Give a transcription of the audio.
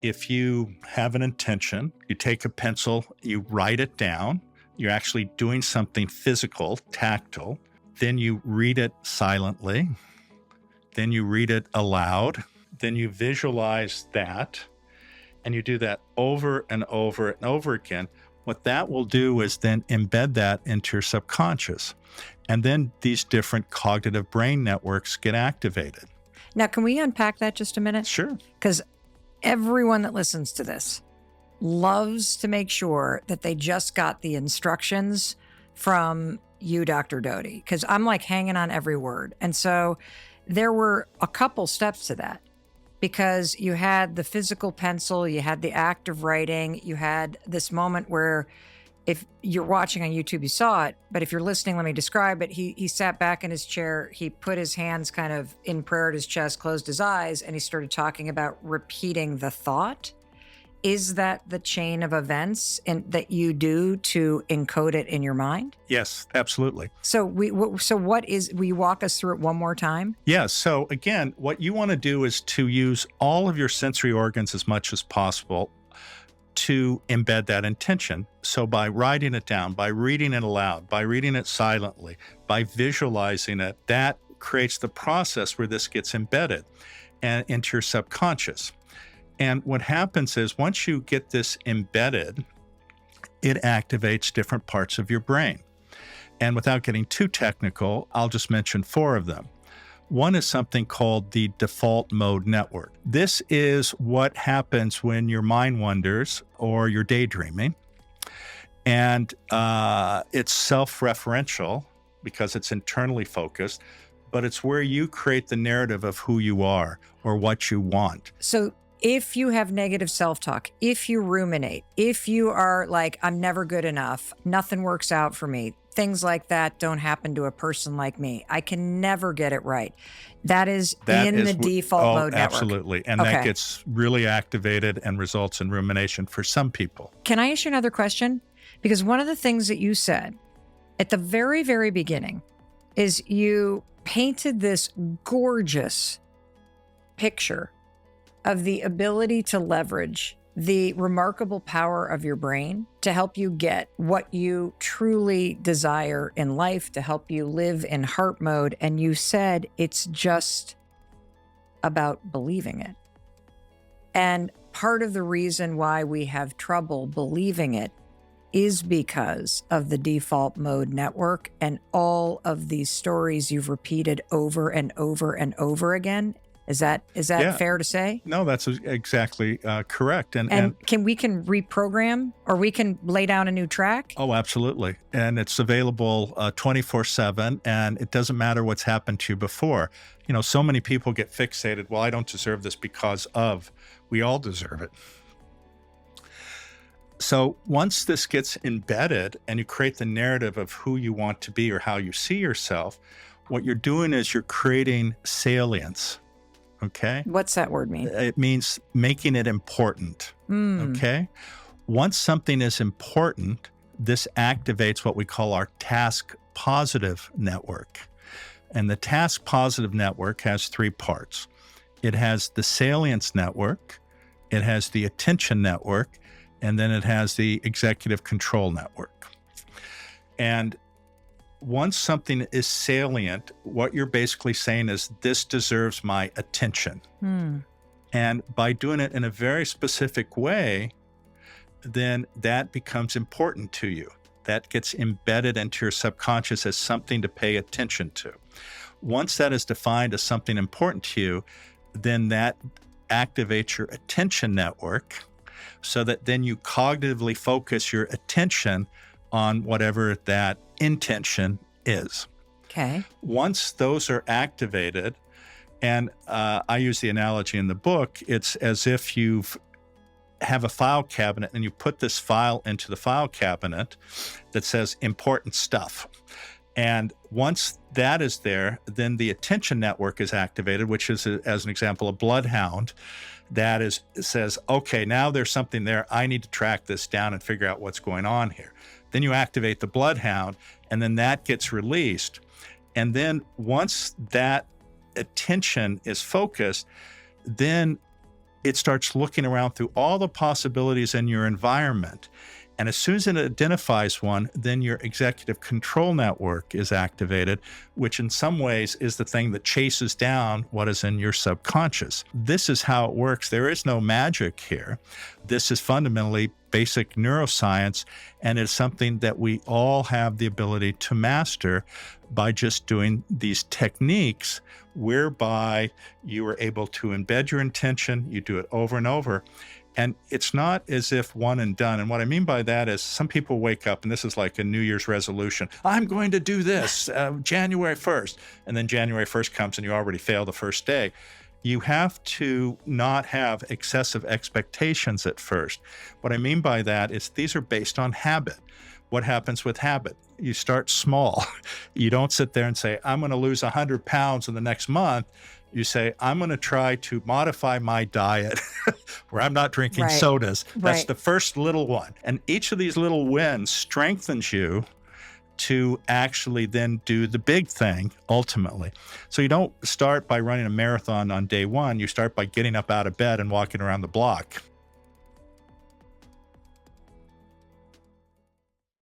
If you have an intention, you take a pencil, you write it down, you're actually doing something physical, tactile, then you read it silently, then you read it aloud, then you visualize that, and you do that over and over and over again. What that will do is then embed that into your subconscious. And then these different cognitive brain networks get activated. Now, can we unpack that just a minute? Sure. Because everyone that listens to this loves to make sure that they just got the instructions from you, Dr. Doty, because I'm like hanging on every word. And so there were a couple steps to that, because you had the physical pencil, you had the act of writing, you had this moment where, if you're watching on YouTube, you saw it, but if you're listening, let me describe it. He sat back in his chair, he put his hands kind of in prayer at his chest, closed his eyes, and he started talking about repeating the thought. Is that the chain of events that you do to encode it in your mind? Yes, absolutely. So will you walk us through it one more time? Yeah. So again, what you want to do is to use all of your sensory organs as much as possible to embed that intention. So by writing it down, by reading it aloud, by reading it silently, by visualizing it, that creates the process where this gets embedded and into your subconscious. And what happens is once you get this embedded, it activates different parts of your brain. And without getting too technical, I'll just mention 4 of them. One is something called the default mode network. This is what happens when your mind wanders or you're daydreaming. And it's self-referential because it's internally focused, but it's where you create the narrative of who you are or what you want. So if you have negative self-talk, if you ruminate, if you are like, I'm never good enough, nothing works out for me, things like that don't happen to a person like me, I can never get it right. That is the default mode network. Absolutely. And that gets really activated and results in rumination for some people. Can I ask you another question? Because one of the things that you said at the very, very beginning is you painted this gorgeous picture of the ability to leverage the remarkable power of your brain to help you get what you truly desire in life, to help you live in heart mode. And you said it's just about believing it. And part of the reason why we have trouble believing it is because of the default mode network and all of these stories you've repeated over and over and over again. Is that fair to say? No, that's exactly correct. And we can reprogram, or we can lay down a new track? Oh, absolutely. And it's available 24/7, and it doesn't matter what's happened to you before. You know, so many people get fixated, well, I don't deserve this because of. We all deserve it. So once this gets embedded and you create the narrative of who you want to be or how you see yourself, what you're doing is you're creating salience. Okay. What's that word mean? It means making it important. Okay. Once something is important, this activates what we call our task positive network. And the task positive network has 3 parts. It has the salience network, it has the attention network, and then it has the executive control network. And once something is salient, what you're basically saying is, this deserves my attention. And by doing it in a very specific way, then that becomes important to you. That gets embedded into your subconscious as something to pay attention to. Once that is defined as something important to you, then that activates your attention network so that then you cognitively focus your attention on whatever that intention is. Okay. Once those are activated, and I use the analogy in the book, it's as if you have a file cabinet and you put this file into the file cabinet that says important stuff. And once that is there, then the attention network is activated, which is, as an example, a bloodhound that says, okay, now there's something there. I need to track this down and figure out what's going on here. Then you activate the bloodhound, and then that gets released. And then once that attention is focused, then it starts looking around through all the possibilities in your environment. And as soon as it identifies one, then your executive control network is activated, which in some ways is the thing that chases down what is in your subconscious. This is how it works. There is no magic here. This is fundamentally basic neuroscience, and it's something that we all have the ability to master by just doing these techniques whereby you are able to embed your intention, you do it over and over. And it's not as if one and done. And what I mean by that is some people wake up, and this is like a New Year's resolution. I'm going to do this January 1st. And then January 1st comes and you already fail the first day. You have to not have excessive expectations at first. What I mean by that is these are based on habit. What happens with habit? You start small. You don't sit there and say, I'm going to lose 100 pounds in the next month. You say, I'm going to try to modify my diet where I'm not drinking sodas. That's the first little one. And each of these little wins strengthens you to actually then do the big thing ultimately. So you don't start by running a marathon on day one. You start by getting up out of bed and walking around the block.